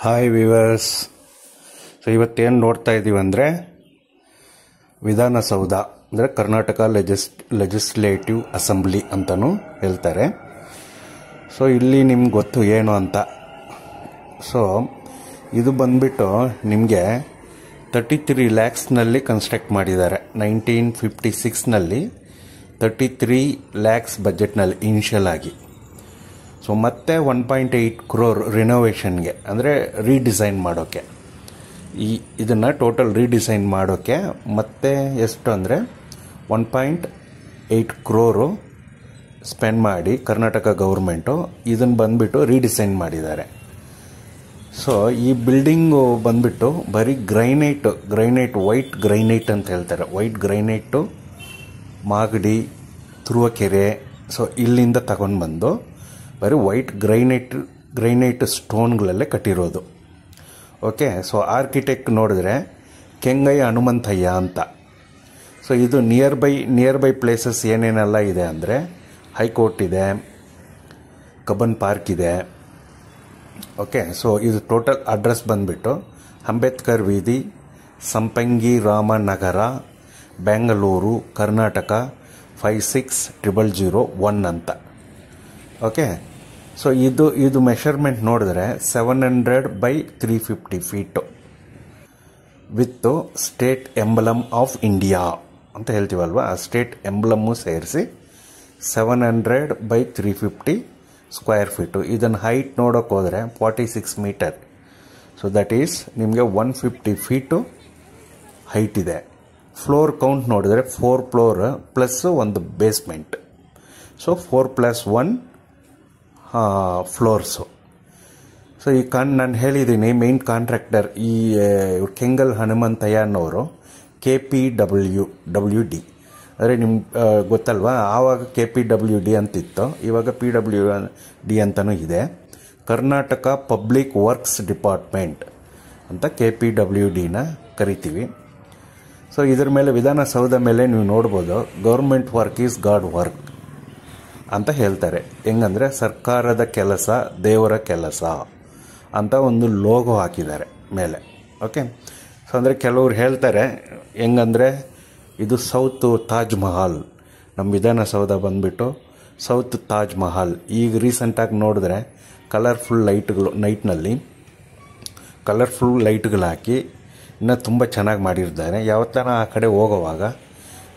Hi viewers. So ಇವತ್ತೇನು ನೋಡ್ತಾ ಇದ್ದೀವಿ ಅಂದರೆ ವಿಧಾನಸೌಧ ಅಂದರೆ ಕರ್ನಾಟಕ ಲೆಜಿಸ್ಲೇಟಿವ್ ಅಸೆಂಬ್ಲಿ ಅಂತಲೂ ಹೇಳ್ತಾರೆ. ಸೊ ಇಲ್ಲಿ ನಿಮ್ಗೆ ಗೊತ್ತು ಏನು ಅಂತ. ಸೊ ಇದು ಬಂದ್ಬಿಟ್ಟು ನಿಮಗೆ 33 lakhsನಲ್ಲಿ ಕನ್ಸ್ಟ್ರಕ್ಟ್ ಮಾಡಿದ್ದಾರೆ. 1956ನಲ್ಲಿ 33 lakhs ಬಜೆಟ್ನಲ್ಲಿ ಇನಿಷಿಯಲ್ ಆಗಿ. ಸೊ ಮತ್ತೆ 1.8 crore ರಿನೋವೇಷನ್ಗೆ ಅಂದರೆ ರೀಡಿಸೈನ್ ಮಾಡೋಕ್ಕೆ, ಇದನ್ನು ಟೋಟಲ್ ರೀಡಿಸೈನ್ ಮಾಡೋಕ್ಕೆ ಮತ್ತೆ ಎಷ್ಟು ಅಂದರೆ 1.8 crore ಸ್ಪೆಂಡ್ ಮಾಡಿ ಕರ್ನಾಟಕ ಗೌರ್ಮೆಂಟು ಇದನ್ನು ಬಂದುಬಿಟ್ಟು ರೀಡಿಸೈನ್ ಮಾಡಿದ್ದಾರೆ. ಸೊ ಈ ಬಿಲ್ಡಿಂಗು ಬಂದುಬಿಟ್ಟು ಬರೀ ಗ್ರೈನೈಟ್ ವೈಟ್ ಗ್ರೈನೈಟ್ ಅಂತ ಹೇಳ್ತಾರೆ. ವೈಟ್ ಗ್ರೈನೈಟು ಮಾಗಡಿ, ತುರುವೇಕೆರೆ, ಸೊ ಇಲ್ಲಿಂದ ತಗೊಂಡು ಬಂದು ಬರೀ ವೈಟ್ ಗ್ರೈನೈಟ್ ಸ್ಟೋನ್ಗಳಲ್ಲೇ ಕಟ್ಟಿರೋದು. ಓಕೆ. ಸೊ ಆರ್ಕಿಟೆಕ್ಟ್ ನೋಡಿದ್ರೆ ಕೆಂಗಯ್ಯ ಹನುಮಂತಯ್ಯ ಅಂತ. ಸೊ ಇದು ನಿಯರ್ ಬೈ ಪ್ಲೇಸಸ್ ಏನೇನೆಲ್ಲ ಇದೆ ಅಂದರೆ ಹೈಕೋರ್ಟ್ ಇದೆ, ಕಬ್ಬನ್ ಪಾರ್ಕ್ ಇದೆ. ಓಕೆ. ಸೊ ಇದು ಟೋಟಲ್ ಅಡ್ರೆಸ್ ಬಂದುಬಿಟ್ಟು ಅಂಬೇಡ್ಕರ್ ವೀದಿ, ಸಂಪಂಗಿ ರಾಮನಗರ, ಬೆಂಗಳೂರು, ಕರ್ನಾಟಕ 560001 ಅಂತ. ಓಕೆ. ಸೊ ಇದು ಮೆಷರ್ಮೆಂಟ್ ನೋಡಿದ್ರೆ 700 by 350 feet with state emblem of India ಅಂತ ಹೇಳ್ತೀವಲ್ವ, ಆ ಸ್ಟೇಟ್ ಎಂಬ್ಲಮ್ಮು ಸೇರಿಸಿ 700 by 350 ಸ್ಕ್ವೇರ್ ಫೀಟು. ಇದನ್ನು ಹೈಟ್ ನೋಡೋಕೆ ಹೋದರೆ 46 ಮೀಟರ್. ಸೊ ದಟ್ ಈಸ್ ನಿಮಗೆ 150 ಫೀಟು ಹೈಟ್ ಇದೆ. ಫ್ಲೋರ್ ಕೌಂಟ್ ನೋಡಿದ್ರೆ 4 ಫ್ಲೋರ್ ಪ್ಲಸ್ ಒಂದು ಬೇಸ್ಮೆಂಟ್. So 4+1 flours. ಸೊ ಈ ನಾನು ಹೇಳಿದ್ದೀನಿ ಮೇನ್ ಕಾಂಟ್ರಾಕ್ಟರ್ ಈ ಕೆಂಗಲ್ ಹನುಮಂತಯ್ಯ ಅನ್ನೋರು KPWD. ಅಂದರೆ ನಿಮ್ಗೆ ಗೊತ್ತಲ್ವಾ, ಆವಾಗ KPWD ಅಂತಿತ್ತು, ಇವಾಗ PWD ಅಂತಲೂ ಇದೆ. ಕರ್ನಾಟಕ ಪಬ್ಲಿಕ್ ವರ್ಕ್ಸ್ ಡಿಪಾರ್ಟ್ಮೆಂಟ್ ಅಂತ KPWDನ ಕರಿತೀವಿ. ಸೊ ಇದ್ರ ಮೇಲೆ ವಿಧಾನಸೌಧ ಮೇಲೆ ನೀವು ನೋಡ್ಬೋದು government work is god work ಅಂತ ಹೇಳ್ತಾರೆ. ಹೆಂಗಂದರೆ ಸರ್ಕಾರದ ಕೆಲಸ ದೇವರ ಕೆಲಸ ಅಂತ ಒಂದು ಲೋಗೋ ಹಾಕಿದ್ದಾರೆ ಮೇಲೆ. ಓಕೆ. ಸೊ ಅಂದರೆ ಕೆಲವ್ರು ಹೇಳ್ತಾರೆ ಹೆಂಗಂದರೆ ಇದು ಸೌತ್ ತಾಜ್ ಮಹಲ್, ನಮ್ಮ ವಿಧಾನಸೌಧ ಬಂದುಬಿಟ್ಟು ಸೌತ್ ತಾಜ್ ಮಹಲ್. ಈಗ ರೀಸೆಂಟಾಗಿ ನೋಡಿದ್ರೆ ಕಲರ್ಫುಲ್ ಲೈಟ್ಗಳು ಹಾಕಿ ಇನ್ನೂ ತುಂಬ ಚೆನ್ನಾಗಿ ಮಾಡಿರ್ತಾರೆ. ಯಾವತ್ತನ ಆ ಕಡೆ ಹೋಗೋವಾಗ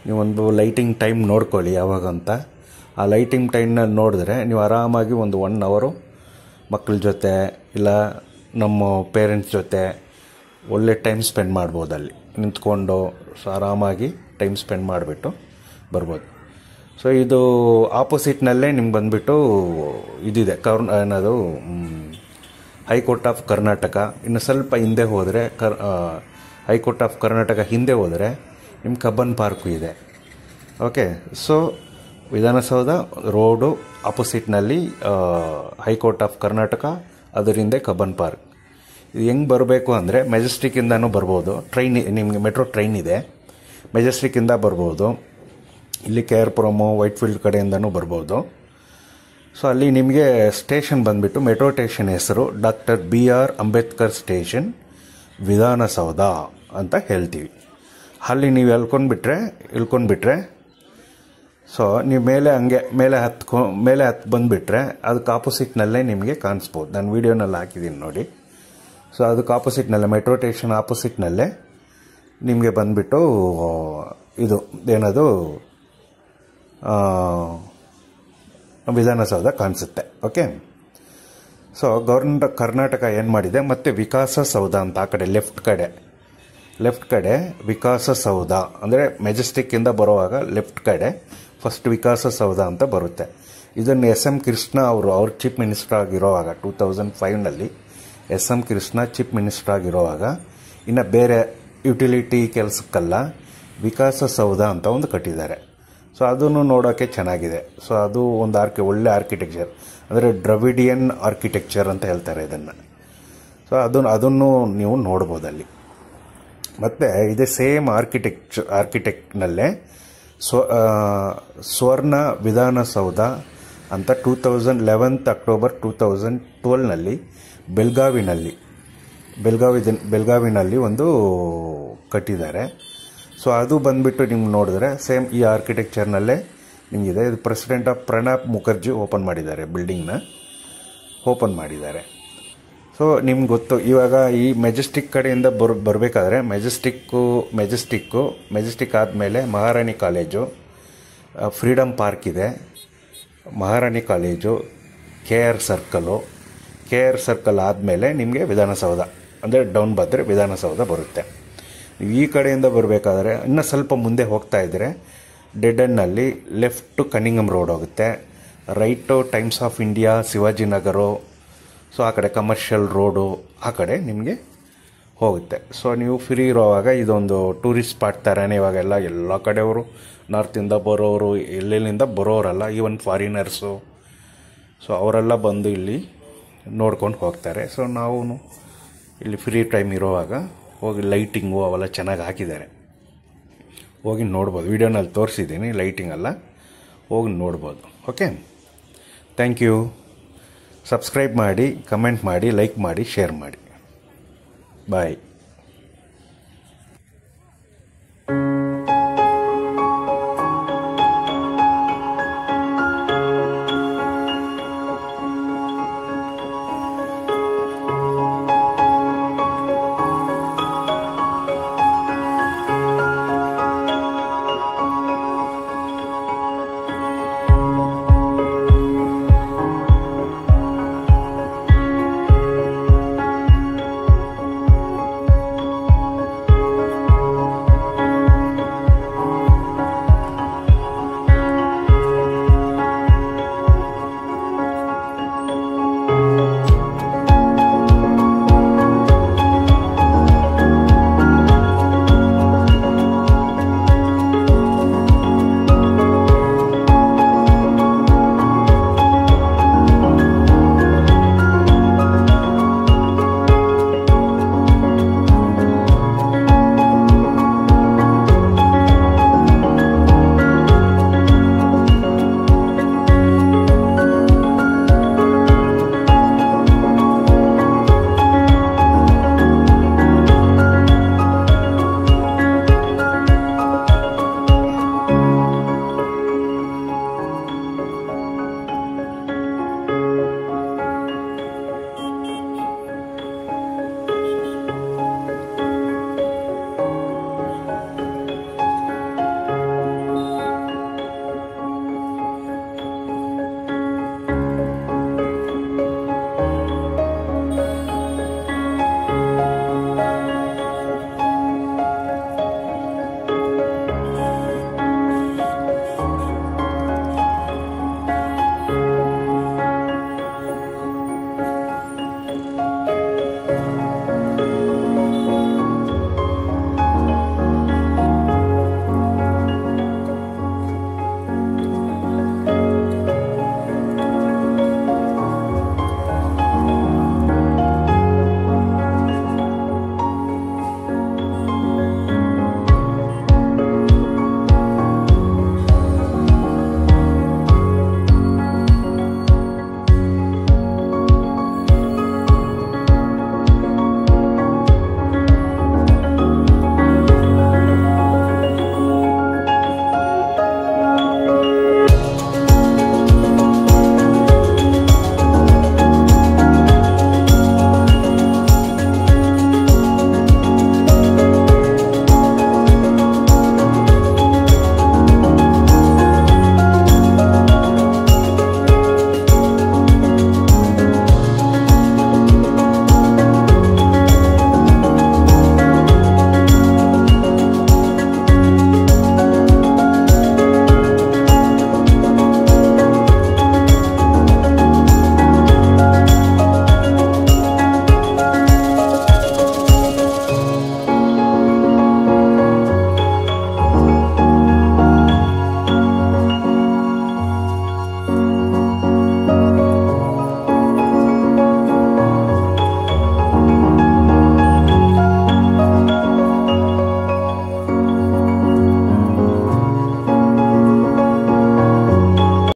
ನೀವೊಂದು ಲೈಟಿಂಗ್ ಟೈಮ್ ನೋಡ್ಕೊಳ್ಳಿ ಯಾವಾಗಂತ. ಆ ಲೈಟಿಂಗ್ ಟೈಮ್ನಲ್ಲಿ ನೋಡಿದ್ರೆ ನೀವು ಆರಾಮಾಗಿ ಒಂದು 1 hour ಮಕ್ಕಳ ಜೊತೆ ಇಲ್ಲ ನಮ್ಮ ಪೇರೆಂಟ್ಸ್ ಜೊತೆ ಒಳ್ಳೆ ಟೈಮ್ ಸ್ಪೆಂಡ್ ಮಾಡ್ಬೋದು. ಅಲ್ಲಿ ನಿಂತ್ಕೊಂಡು ಆರಾಮಾಗಿ ಟೈಮ್ ಸ್ಪೆಂಡ್ ಮಾಡಿಬಿಟ್ಟು ಬರ್ಬೋದು. ಸೊ ಇದು ಆಪೋಸಿಟ್ನಲ್ಲೇ ನಿಮ್ಗೆ ಬಂದುಬಿಟ್ಟು ಇದಿದೆ ಏನದು ಹೈಕೋರ್ಟ್ ಆಫ್ ಕರ್ನಾಟಕ. ಇನ್ನು ಸ್ವಲ್ಪ ಹಿಂದೆ ಹೋದರೆ ಹೈಕೋರ್ಟ್ ಆಫ್ ಕರ್ನಾಟಕ ಹಿಂದೆ ಹೋದರೆ ನಿಮ್ಮ ಕಬ್ಬನ್ ಪಾರ್ಕು ಇದೆ. ಓಕೆ. ಸೊ ವಿಧಾನಸೌಧ ರೋಡು ಆಪೋಸಿಟ್ನಲ್ಲಿ ಹೈಕೋರ್ಟ್ ಆಫ್ ಕರ್ನಾಟಕ, ಅದರಿಂದ ಕಬ್ಬನ್ ಪಾರ್ಕ್. ಇದು ಹೆಂಗೆ ಬರಬೇಕು ಅಂದರೆ ಮೆಜೆಸ್ಟಿಕ್ಕಿಂದನೂ ಬರ್ಬೋದು. ನಿಮಗೆ ಮೆಟ್ರೋ ಟ್ರೈನ್ ಇದೆ, ಮೆಜೆಸ್ಟಿಕ್ಕಿಂದ ಬರ್ಬೋದು. ಇಲ್ಲಿ KR ವೈಟ್ಫೀಲ್ಡ್ ಕಡೆಯಿಂದನೂ ಬರ್ಬೋದು. ಸೊ ಅಲ್ಲಿ ನಿಮಗೆ ಸ್ಟೇಷನ್ ಬಂದುಬಿಟ್ಟು ಮೆಟ್ರೋ ಸ್ಟೇಷನ್ ಹೆಸರು doctor BR Ambedkar station Vidhana Soudha ಅಂತ ಹೇಳ್ತೀವಿ. ಅಲ್ಲಿ ನೀವು ಇಳ್ಕೊಂಡ್ಬಿಟ್ರೆ ಸೊ ನೀವು ಮೇಲೆ ಹತ್ತು ಬಂದುಬಿಟ್ರೆ ಅದಕ್ಕೆ ಆಪೋಸಿಟ್ನಲ್ಲೇ ನಿಮಗೆ ಕಾಣಿಸ್ಬೋದು. ನಾನು ವೀಡಿಯೋನಲ್ಲಿ ಹಾಕಿದ್ದೀನಿ ನೋಡಿ. ಸೊ ಅದಕ್ಕೆ ಆಪೋಸಿಟ್ನಲ್ಲೇ ಮೆಟ್ರೋ ಸ್ಟೇಷನ್ ಆಪೋಸಿಟ್ನಲ್ಲೇ ನಿಮಗೆ ಬಂದುಬಿಟ್ಟು ಇದು ಏನದು ವಿಧಾನಸೌಧ ಕಾಣಿಸುತ್ತೆ. ಓಕೆ. ಸೊ ಕರ್ನಾಟಕ ಏನು ಮಾಡಿದೆ ಮತ್ತು ವಿಕಾಸಸೌಧ ಅಂತ ಆ ಕಡೆ ಲೆಫ್ಟ್ ಕಡೆ ವಿಕಾಸಸೌಧ ಅಂದರೆ ಮೆಜೆಸ್ಟಿಕ್ಕಿಂದ ಬರುವಾಗ ಲೆಫ್ಟ್ ಕಡೆ ಫಸ್ಟ್ ವಿಕಾಸಸೌಧ ಅಂತ ಬರುತ್ತೆ. ಇದನ್ನು SM ಕೃಷ್ಣ ಅವ್ರ ಚೀಫ್ ಮಿನಿಸ್ಟರ್ ಆಗಿರೋವಾಗ 2005ನಲ್ಲಿ SM ಕೃಷ್ಣ ಚೀಫ್ ಮಿನಿಸ್ಟರ್ ಆಗಿರೋವಾಗ ಇನ್ನು ಬೇರೆ ಯುಟಿಲಿಟಿ ಕೆಲಸಕ್ಕಲ್ಲ ವಿಕಾಸಸೌಧ ಅಂತ ಒಂದು ಕಟ್ಟಿದ್ದಾರೆ. ಸೊ ಅದನ್ನು ನೋಡೋಕ್ಕೆ ಚೆನ್ನಾಗಿದೆ. ಸೊ ಅದು ಒಂದು ಒಳ್ಳೆ ಆರ್ಕಿಟೆಕ್ಚರ್ ಅಂದರೆ ದ್ರವಿಡಿಯನ್ ಆರ್ಕಿಟೆಕ್ಚರ್ ಅಂತ ಹೇಳ್ತಾರೆ ಇದನ್ನು. ಸೊ ಅದನ್ನು ನೀವು ನೋಡ್ಬೋದಲ್ಲಿ. ಮತ್ತು ಇದೇ ಸೇಮ್ ಆರ್ಕಿಟೆಕ್ಟ್ನಲ್ಲೇ ಸ್ವರ್ಣ ವಿಧಾನಸೌಧ ಅಂತ 2011 ಅಕ್ಟೋಬರ್ 2012ನಲ್ಲಿ ಬೆಳಗಾವಿನಲ್ಲಿ ಬೆಳಗಾವಿನಲ್ಲಿ ಒಂದು ಕಟ್ಟಿದ್ದಾರೆ. ಸೊ ಅದು ಬಂದುಬಿಟ್ಟು ನಿಮ್ಗೆ ನೋಡಿದ್ರೆ ಸೇಮ್ ಈ ಆರ್ಕಿಟೆಕ್ಚರ್ನಲ್ಲೇ ನಿಮಗಿದೆ. ಇದು president of Pranab Mukherjee open ಮಾಡಿದ್ದಾರೆ, ಬಿಲ್ಡಿಂಗ್ನ ಓಪನ್ ಮಾಡಿದ್ದಾರೆ. ಸೊ ನಿಮ್ಗೆ ಗೊತ್ತು, ಇವಾಗ ಈ ಮೆಜೆಸ್ಟಿಕ್ ಕಡೆಯಿಂದ ಬರಬೇಕಾದ್ರೆ ಮೆಜೆಸ್ಟಿಕ್ ಆದಮೇಲೆ ಮಹಾರಾಣಿ ಕಾಲೇಜು, ಫ್ರೀಡಮ್ ಪಾರ್ಕ್ ಇದೆ, ಮಹಾರಾಣಿ ಕಾಲೇಜು, KR ಸರ್ಕಲ್ ಆದಮೇಲೆ ನಿಮಗೆ ವಿಧಾನಸೌಧ ಅಂದರೆ ಡೌನ್ ಬಂದರೆ ವಿಧಾನಸೌಧ ಬರುತ್ತೆ. ಈ ಕಡೆಯಿಂದ ಬರಬೇಕಾದ್ರೆ ಇನ್ನೂ ಸ್ವಲ್ಪ ಮುಂದೆ ಹೋಗ್ತಾ ಇದ್ದರೆ ಡೆಡ್ ಎಂಡ್ನಲ್ಲಿ ಲೆಫ್ಟು ಕನಿಂಗಮ್ ರೋಡ್ ಹೋಗುತ್ತೆ, right times of India, Shivajinagar, so ಆ ಕಡೆ ಕಮರ್ಷಿಯಲ್ ರೋಡು ಆ ಕಡೆ ನಿಮಗೆ ಹೋಗುತ್ತೆ. ಸೊ ನೀವು ಫ್ರೀ ಇರೋವಾಗ ಇದೊಂದು ಟೂರಿಸ್ಟ್ ಸ್ಪಾಟ್ ಥರನೇ ಇವಾಗೆಲ್ಲ ಎಲ್ಲ ಕಡೆಯವರು ನಾರ್ತಿಂದ ಬರೋರು, ಎಲ್ಲೆಲ್ಲಿಂದ ಬರೋರಲ್ಲ, ಈವನ್ ಫಾರಿನರ್ಸು, ಸೊ ಅವರೆಲ್ಲ ಬಂದು ಇಲ್ಲಿ ನೋಡ್ಕೊಂಡು ಹೋಗ್ತಾರೆ. ಸೊ ನಾವು ಇಲ್ಲಿ ಫ್ರೀ ಟೈಮ್ ಇರೋವಾಗ ಹೋಗಿ ಲೈಟಿಂಗು ಅವೆಲ್ಲ ಚೆನ್ನಾಗಿ ಹಾಕಿದ್ದಾರೆ, ಹೋಗಿ ನೋಡ್ಬೋದು. ವೀಡಿಯೋನಲ್ಲಿ ತೋರಿಸಿದ್ದೀನಿ ಲೈಟಿಂಗೆಲ್ಲ, ಹೋಗಿ ನೋಡ್ಬೋದು. Okay, thank you. ಸಬ್ಸ್ಕ್ರೈಬ್ ಮಾಡಿ, ಕಮೆಂಟ್ ಮಾಡಿ, ಲೈಕ್ ಮಾಡಿ, ಶೇರ್ ಮಾಡಿ. ಬಾಯ್.